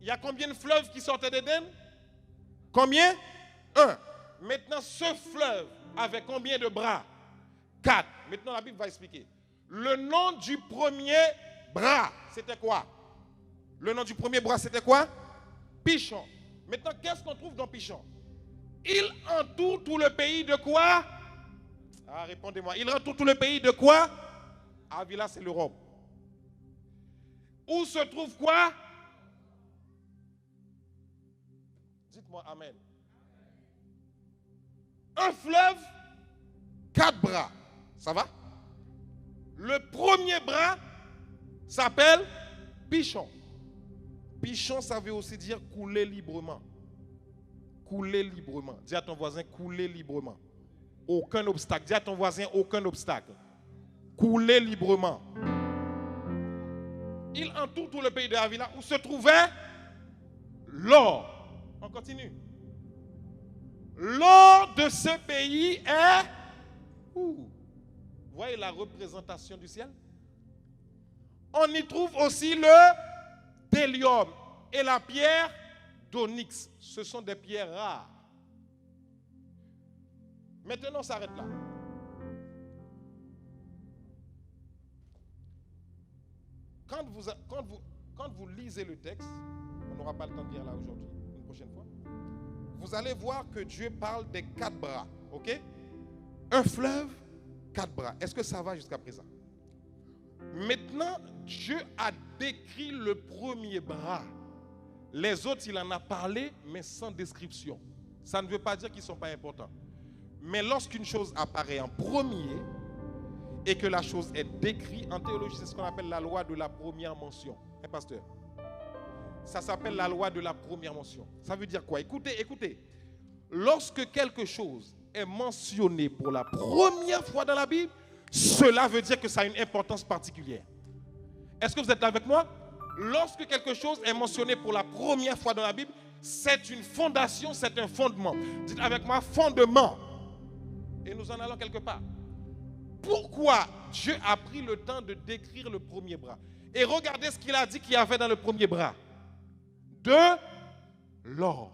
Il y a combien de fleuves qui sortaient d'Éden? Combien? 1. Maintenant, ce fleuve avait combien de bras? 4. Maintenant, la Bible va expliquer. Le nom du premier bras, c'était quoi? Le nom du premier bras, c'était quoi? Pishon. Maintenant, qu'est-ce qu'on trouve dans Pishon? Il entoure tout le pays de quoi? Ah, répondez-moi. Il entoure tout le pays de quoi? Avila, c'est l'Europe. Où se trouve quoi? Dites-moi amen. Un fleuve, 4 bras. Ça va? Le premier bras s'appelle Pishon. Pishon, ça veut aussi dire couler librement. Couler librement. Dis à ton voisin, couler librement. Aucun obstacle. Dis à ton voisin, aucun obstacle. Couler librement. Il entoure tout le pays de Havila où se trouvait l'or. On continue. L'or de ce pays est... Vous voyez la représentation du ciel? On y trouve aussi le bdellium et la pierre d'onyx. Ce sont des pierres rares. Maintenant, on s'arrête là. Quand vous lisez le texte, on n'aura pas le temps de lire là aujourd'hui, une prochaine fois. vous allez voir que Dieu parle des 4 bras. Ok? Un fleuve, 4 bras. Est-ce que ça va jusqu'à présent? Maintenant, Dieu a décrit le premier bras. Les autres, il en a parlé, mais sans description. Ça ne veut pas dire qu'ils ne sont pas importants. Mais lorsqu'une chose apparaît en premier et que la chose est décrite, en théologie, c'est ce qu'on appelle la loi de la première mention. Hein, pasteur? Ça s'appelle la loi de la première mention. Ça veut dire quoi? Écoutez, écoutez. Lorsque quelque chose est mentionné pour la première fois dans la Bible, cela veut dire que ça a une importance particulière. Est-ce que vous êtes avec moi? Lorsque quelque chose est mentionné pour la première fois dans la Bible, c'est une fondation, c'est un fondement. Dites avec moi, fondement. Et nous en allons quelque part. Pourquoi Dieu a pris le temps de décrire le premier bras? Et regardez ce qu'il a dit qu'il y avait dans le premier bras. De l'or.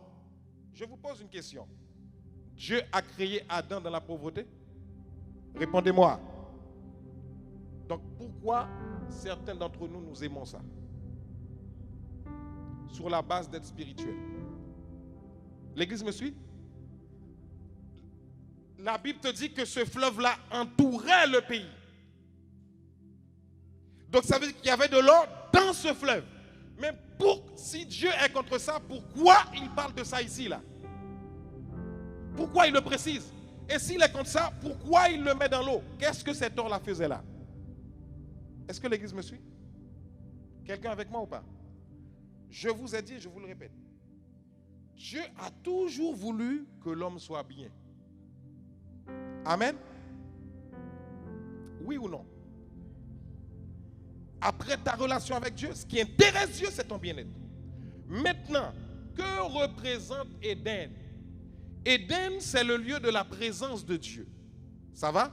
Je vous pose une question. Dieu a créé Adam dans la pauvreté? Répondez-moi. Donc pourquoi certains d'entre nous, nous aimons ça? Sur la base d'être spirituel. L'église me suit? La Bible te dit que ce fleuve-là entourait le pays. Donc ça veut dire qu'il y avait de l'or dans ce fleuve. Mais si Dieu est contre ça, pourquoi il parle de ça ici, là? Pourquoi il le précise? Et s'il est contre ça, pourquoi il le met dans l'eau? Qu'est-ce que cet or-là faisait là? Est-ce que l'église me suit? Quelqu'un avec moi ou pas? Je vous ai dit, je vous le répète. Dieu a toujours voulu que l'homme soit bien. Amen? Oui ou non? Après ta relation avec Dieu, ce qui intéresse Dieu, c'est ton bien-être. Maintenant, que représente Éden? Éden, c'est le lieu de la présence de Dieu. Ça va?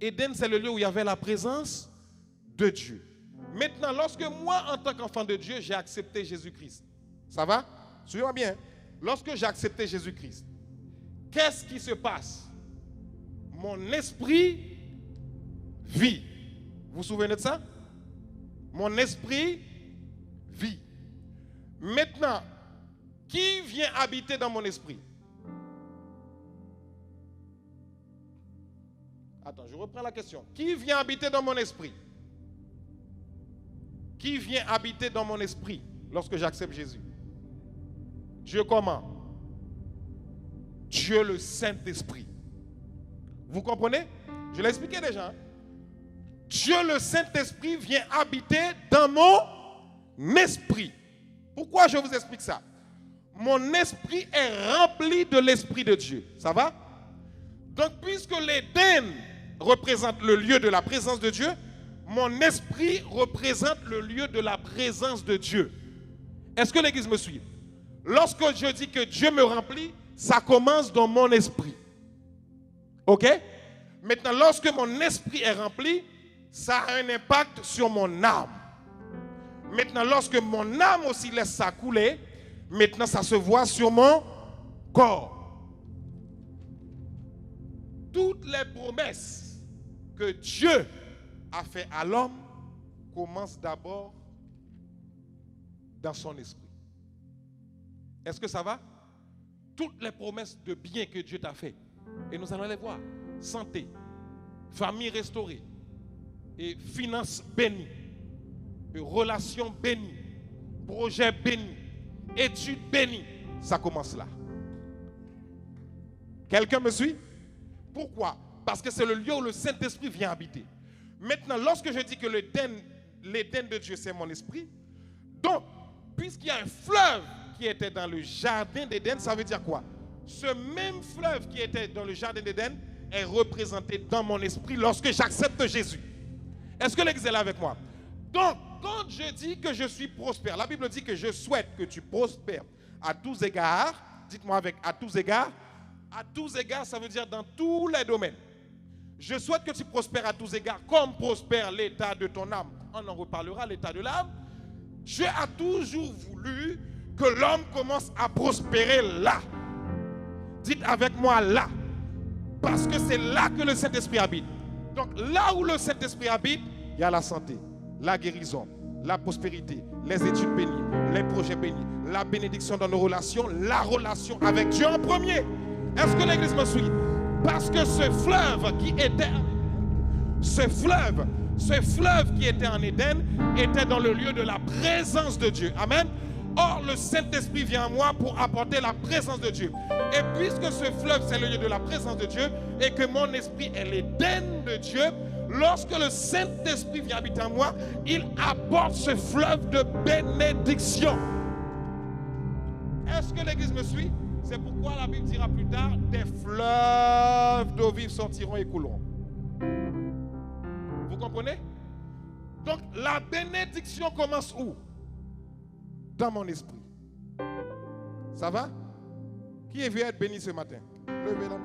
Éden, c'est le lieu où il y avait la présence de Dieu. Maintenant, lorsque moi, en tant qu'enfant de Dieu, j'ai accepté Jésus-Christ. Ça va? Suivez-moi bien. Lorsque j'ai accepté Jésus-Christ, qu'est-ce qui se passe? Mon esprit vit. Vous vous souvenez de ça? Mon esprit vit. Maintenant, qui vient habiter dans mon esprit? Attends, je reprends la question. Qui vient habiter dans mon esprit? Qui vient habiter dans mon esprit lorsque j'accepte Jésus? Dieu comment? Dieu le Saint-Esprit. Vous comprenez? Je l'ai expliqué déjà. Hein? Dieu le Saint-Esprit vient habiter dans mon esprit. Pourquoi je vous explique ça? Mon esprit est rempli de l'Esprit de Dieu. Ça va? Donc puisque l'Éden représente le lieu de la présence de Dieu, mon esprit représente le lieu de la présence de Dieu. Est-ce que l'église me suit? Lorsque je dis que Dieu me remplit, ça commence dans mon esprit. Ok? Maintenant, lorsque mon esprit est rempli, ça a un impact sur mon âme. Maintenant, lorsque mon âme aussi laisse ça couler, maintenant ça se voit sur mon corps. Toutes les promesses que Dieu a fait à l'homme commencent d'abord dans son esprit. Est-ce que ça va? Toutes les promesses de bien que Dieu t'a fait, et nous allons les voir. Santé, famille restaurée, et finances bénies, et relations bénies, projets bénis, études bénies, ça commence là. Quelqu'un me suit? Pourquoi? Parce que c'est le lieu où le Saint-Esprit vient habiter. Maintenant, lorsque je dis que l'Éden de Dieu, c'est mon esprit, donc, puisqu'il y a un fleuve qui était dans le jardin d'Éden, ça veut dire quoi? Ce même fleuve qui était dans le jardin d'Éden est représenté dans mon esprit lorsque j'accepte Jésus. Est-ce que l'église est là avec moi? Donc, quand je dis que je suis prospère, la Bible dit que je souhaite que tu prospères à tous égards. Dites-moi avec à tous égards. À tous égards, ça veut dire dans tous les domaines. Je souhaite que tu prospères à tous égards, comme prospère l'état de ton âme. On en reparlera, l'état de l'âme. Dieu a toujours voulu que l'homme commence à prospérer là. Dites avec moi là. Parce que c'est là que le Saint-Esprit habite. Donc là où le Saint-Esprit habite, il y a la santé, la guérison, la prospérité, les études bénies, les projets bénis, la bénédiction dans nos relations, la relation avec Dieu en premier. Est-ce que l'église me suit? Parce que ce fleuve qui était en Éden était dans le lieu de la présence de Dieu. Amen. Or, le Saint-Esprit vient à moi pour apporter la présence de Dieu. Et puisque ce fleuve, c'est le lieu de la présence de Dieu, et que mon esprit est l'Éden de Dieu, lorsque le Saint-Esprit vient habiter en moi, il apporte ce fleuve de bénédiction. Est-ce que l'église me suit? C'est pourquoi la Bible dira plus tard, des fleuves d'eau vive sortiront et couleront. Vous comprenez? Donc, la bénédiction commence où? Dans mon esprit. Ça va? Qui veut être béni ce matin? Levez la main.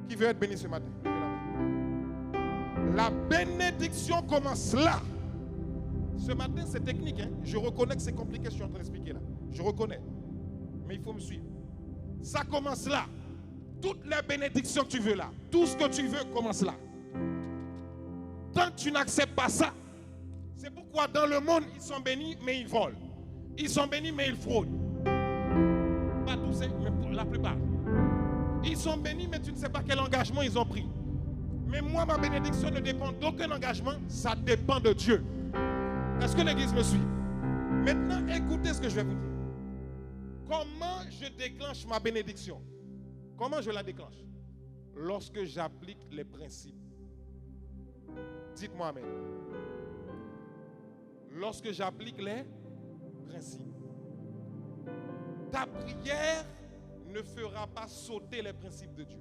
Qui veut être béni ce matin? Levez la main. La bénédiction commence là. Ce matin, c'est technique. Hein? Je reconnais que c'est compliqué, je suis en train d'expliquer là. Je reconnais. Mais il faut me suivre. Ça commence là. Toutes les bénédictions que tu veux là, tout ce que tu veux commence là. Tant que tu n'acceptes pas ça, c'est pourquoi dans le monde, ils sont bénis, mais ils volent. Ils sont bénis, mais ils fraudent. Pas tous, mais pour la plupart. Ils sont bénis, mais tu ne sais pas quel engagement ils ont pris. Mais moi, ma bénédiction ne dépend d'aucun engagement, ça dépend de Dieu. Est-ce que l'église me suit? Maintenant, écoutez ce que je vais vous dire. Comment je déclenche ma bénédiction? Comment je la déclenche? Lorsque j'applique les principes. Dites-moi amen. Lorsque j'applique les principes. Ta prière ne fera pas sauter les principes de Dieu.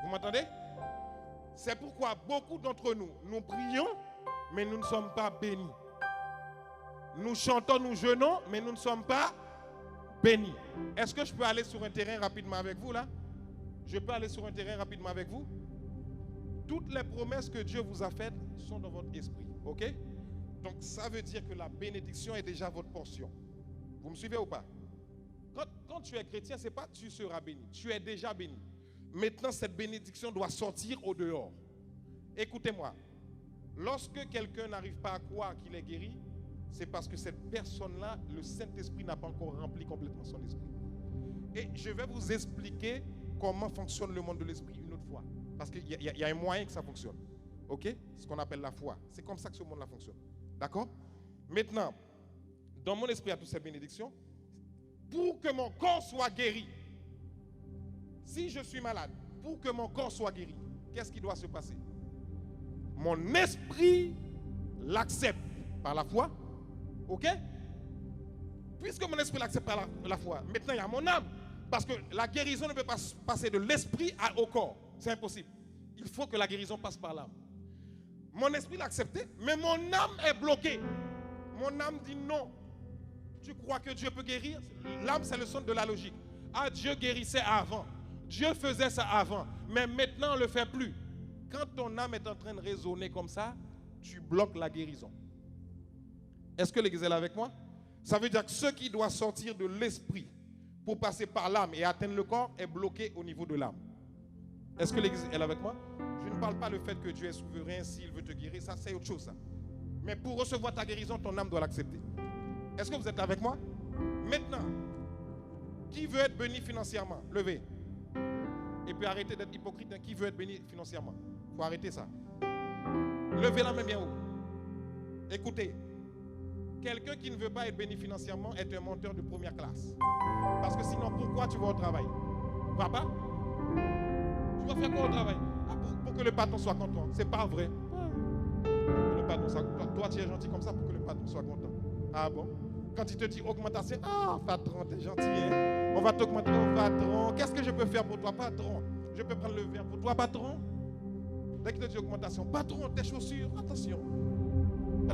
Vous m'entendez? C'est pourquoi beaucoup d'entre nous, nous prions, mais nous ne sommes pas bénis. Nous chantons, nous jeûnons, mais nous ne sommes pas bénis. Est-ce que je peux aller sur un terrain rapidement avec vous là? Je peux aller sur un terrain rapidement avec vous? Toutes les promesses que Dieu vous a faites sont dans votre esprit. Ok? Donc ça veut dire que la bénédiction est déjà votre portion. Vous me suivez ou pas? Quand tu es chrétien, c'est pas tu seras béni. Tu es déjà béni. Maintenant, cette bénédiction doit sortir au dehors. Écoutez-moi. Lorsque quelqu'un n'arrive pas à croire qu'il est guéri, c'est parce que cette personne-là, le Saint-Esprit n'a pas encore rempli complètement son esprit. Et je vais vous expliquer comment fonctionne le monde de l'esprit une autre fois. Parce qu'il y a un moyen que ça fonctionne. Ok? Ce qu'on appelle la foi. C'est comme ça que ce monde-là fonctionne. D'accord? Maintenant, dans mon esprit, il y a toutes ces bénédictions. Pour que mon corps soit guéri, si je suis malade, pour que mon corps soit guéri, qu'est-ce qui doit se passer? Mon esprit l'accepte par la foi. Ok? Puisque mon esprit l'accepte par la foi, maintenant il y a mon âme. Parce que la guérison ne peut pas passer de l'esprit au corps. C'est impossible. Il faut que la guérison passe par l'âme. Mon esprit l'a accepté, mais mon âme est bloquée. Mon âme dit non. Tu crois que Dieu peut guérir? L'âme, c'est le son de la logique. Ah, Dieu guérissait avant. Dieu faisait ça avant. Mais maintenant, on ne le fait plus. Quand ton âme est en train de raisonner comme ça, tu bloques la guérison. Est-ce que l'église est là avec moi? Ça veut dire que ce qui doit sortir de l'esprit pour passer par l'âme et atteindre le corps est bloqué au niveau de l'âme. Est-ce que l'église est là avec moi? Je ne parle pas le fait que Dieu est souverain, s'il veut te guérir, ça c'est autre chose. Ça. Mais pour recevoir ta guérison, ton âme doit l'accepter. Est-ce que vous êtes là avec moi? Maintenant, qui veut être béni financièrement? Levez. Et puis arrêtez d'être hypocrite. Qui veut être béni financièrement? Il faut arrêter ça. Levez la main bien haut. Écoutez. Quelqu'un qui ne veut pas être béni financièrement est un menteur de première classe. Parce que sinon, pourquoi tu vas au travail? Va pas? Tu vas faire quoi au travail? Pour que le patron soit content. C'est pas vrai. Le patron soit, toi, tu es gentil comme ça pour que le patron soit content. Ah bon? Quand il te dit augmentation, ah patron, t'es gentil, hein? On va t'augmenter, oh, patron. Qu'est-ce que je peux faire pour toi, patron? Je peux prendre le verre pour toi, patron? Dès qu'il te dit augmentation, patron, tes chaussures, attention.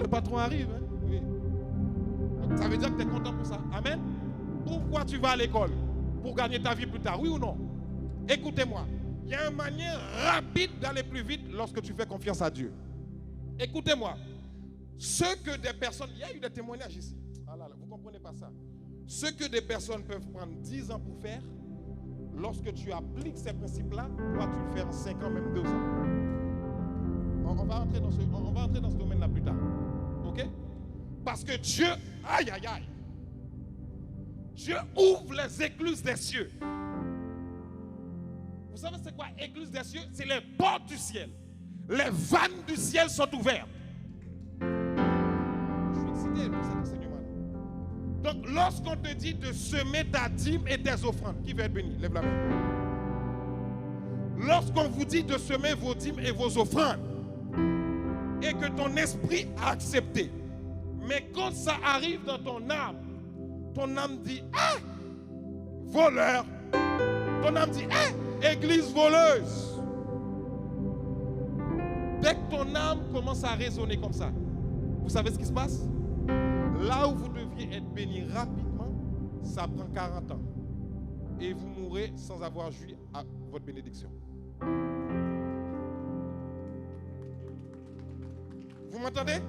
Le patron arrive, hein? Oui. Ça veut dire que tu es content pour ça. Amen. Pourquoi tu vas à l'école? Pour gagner ta vie plus tard, oui ou non? Écoutez-moi. Il y a une manière rapide d'aller plus vite lorsque tu fais confiance à Dieu. Écoutez-moi. Ce que des personnes... Il y a eu des témoignages ici. Ah là là, vous ne comprenez pas ça. Ce que des personnes peuvent prendre 10 ans pour faire, lorsque tu appliques ces principes-là, toi tu le fais en 5 ans, même 2 ans. On va entrer dans ce domaine-là plus tard. Parce que Dieu, aïe, aïe, aïe, Dieu ouvre les écluses des cieux. Vous savez c'est quoi, écluse des cieux? C'est les portes du ciel. Les vannes du ciel sont ouvertes. Je suis excité pour cet enseignement. Donc, lorsqu'on te dit de semer ta dîme et tes offrandes, qui veut être béni? Lève la main. Lorsqu'on vous dit de semer vos dîmes et vos offrandes, et que ton esprit a accepté, mais quand ça arrive dans ton âme dit, ah, voleur. Ton âme dit, ah, église voleuse. Dès que ton âme commence à raisonner comme ça, vous savez ce qui se passe? Là où vous deviez être béni rapidement, ça prend 40 ans. Et vous mourrez sans avoir joui à votre bénédiction. Vous m'entendez?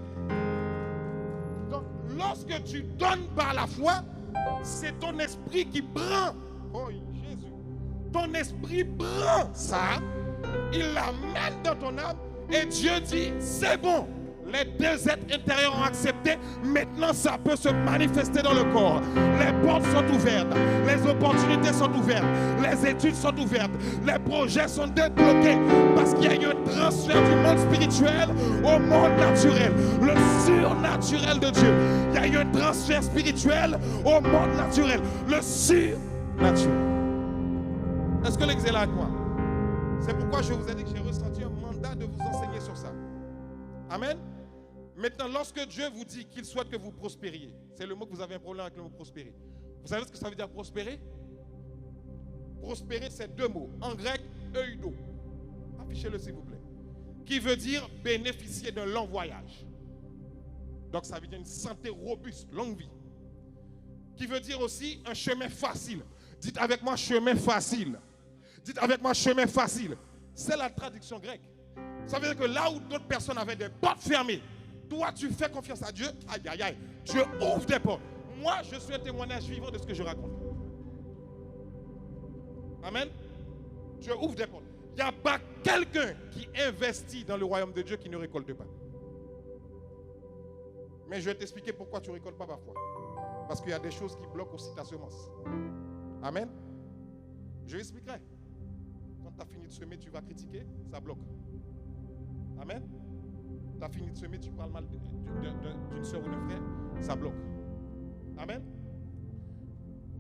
Donc, lorsque tu donnes par la foi, c'est ton esprit qui prend. Oh Jésus. Ton esprit prend ça, il l'amène dans ton âme et Dieu dit, c'est bon. Les deux êtres intérieurs ont accepté. Maintenant, ça peut se manifester dans le corps. Les portes sont ouvertes. Les opportunités sont ouvertes. Les études sont ouvertes. Les projets sont débloqués. Parce qu'il y a eu un transfert du monde spirituel au monde naturel. Le surnaturel de Dieu. Il y a eu un transfert spirituel au monde naturel. Le surnaturel. Est-ce que l'église est là avec moi? C'est pourquoi je vous ai dit que j'ai ressenti un mandat de vous enseigner sur ça. Amen. Maintenant, lorsque Dieu vous dit qu'il souhaite que vous prospériez, c'est le mot que vous avez un problème avec le mot prospérer. Vous savez ce que ça veut dire prospérer? Prospérer, c'est deux mots. En grec, eudo. Affichez-le s'il vous plaît. Qui veut dire bénéficier d'un long voyage. Donc ça veut dire une santé robuste, longue vie. Qui veut dire aussi un chemin facile. Dites avec moi chemin facile. Dites avec moi chemin facile. C'est la traduction grecque. Ça veut dire que là où d'autres personnes avaient des portes fermées, toi tu fais confiance à Dieu, aïe aïe aïe, Dieu ouvre des portes. Moi je suis un témoignage vivant de ce que je raconte. Amen. Dieu ouvre des portes. Il n'y a pas quelqu'un qui investit dans le royaume de Dieu qui ne récolte pas. Mais je vais t'expliquer pourquoi tu ne récoltes pas parfois. Parce qu'il y a des choses qui bloquent aussi ta semence. Amen. Je l'expliquerai. Quand tu as fini de semer, tu vas critiquer, ça bloque. Amen. Tu as fini de semer, tu parles mal d'une soeur ou d'un frère, ça bloque. Amen.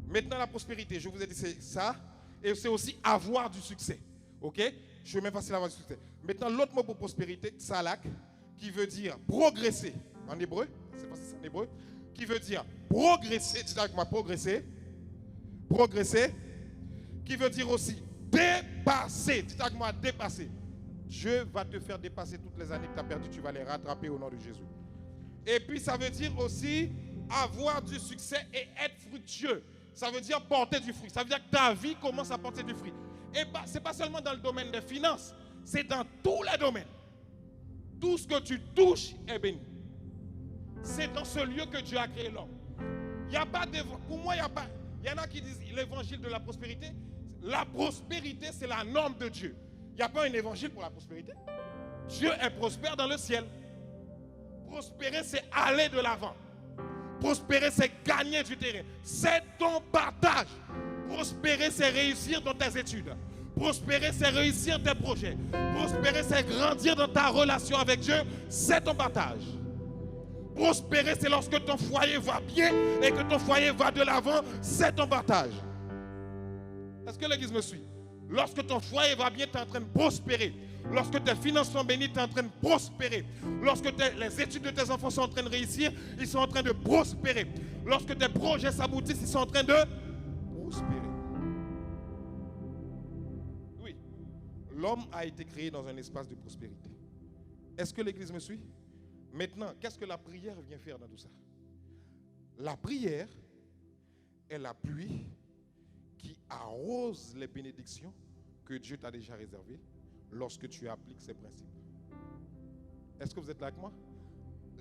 Maintenant, la prospérité, je vous ai dit, c'est ça. Et c'est aussi avoir du succès. Ok? Je vais même facile à avoir du succès. Maintenant, l'autre mot pour prospérité, tsalak, qui veut dire progresser. En hébreu, c'est pas si c'est en hébreu, qui veut dire progresser. Dites avec moi, progresser. Progresser. Qui veut dire aussi dépasser. Dites avec moi, dépasser. Dieu va te faire dépasser toutes les années que tu as perdues, tu vas les rattraper au nom de Jésus. Et puis ça veut dire aussi avoir du succès et être fructueux. Ça veut dire porter du fruit. Ça veut dire que ta vie commence à porter du fruit. Et ce n'est pas seulement dans le domaine des finances, c'est dans tous les domaines. Tout ce que tu touches est béni. C'est dans ce lieu que Dieu a créé l'homme. Il n'y a pas pour moi, il n'y a pas. Il y en a qui disent l'évangile de la prospérité. La prospérité, c'est la norme de Dieu. Il n'y a pas un évangile pour la prospérité. Dieu est prospère dans le ciel. Prospérer, c'est aller de l'avant. Prospérer, c'est gagner du terrain. C'est ton partage. Prospérer, c'est réussir dans tes études. Prospérer, c'est réussir tes projets. Prospérer, c'est grandir dans ta relation avec Dieu. C'est ton partage. Prospérer, c'est lorsque ton foyer va bien et que ton foyer va de l'avant. C'est ton partage. Est-ce que l'église me suit? Lorsque ton foyer va bien, tu es en train de prospérer. Lorsque tes finances sont bénies, tu es en train de prospérer. Lorsque les études de tes enfants sont en train de réussir, ils sont en train de prospérer. Lorsque tes projets s'aboutissent, ils sont en train de prospérer. Oui, l'homme a été créé dans un espace de prospérité. Est-ce que l'église me suit? Maintenant, qu'est-ce que la prière vient faire dans tout ça? La prière est la pluie qui arrose les bénédictions que Dieu t'a déjà réservées lorsque tu appliques ces principes. Est-ce que vous êtes là avec moi?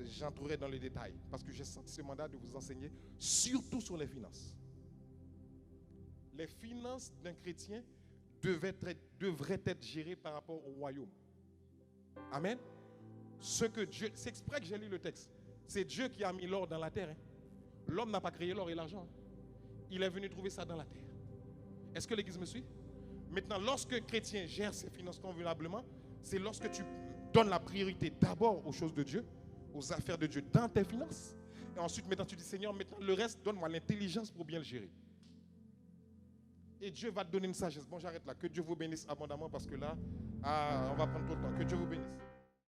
J'entrerai dans les détails parce que j'ai senti ce mandat de vous enseigner surtout sur les finances. Les finances d'un chrétien devraient être gérées par rapport au royaume. Amen. Ce que Dieu, c'est exprès que j'ai lu le texte. C'est Dieu qui a mis l'or dans la terre. Hein. L'homme n'a pas créé l'or et l'argent. Hein. Il est venu trouver ça dans la terre. Est-ce que l'Église me suit? Maintenant, lorsque un chrétien gère ses finances convenablement, c'est lorsque tu donnes la priorité d'abord aux choses de Dieu, aux affaires de Dieu dans tes finances. Et ensuite, maintenant, tu dis, Seigneur, maintenant, le reste, donne-moi l'intelligence pour bien le gérer. Et Dieu va te donner une sagesse. Bon, j'arrête là. Que Dieu vous bénisse abondamment parce que là, on va prendre trop de temps. Que Dieu vous bénisse.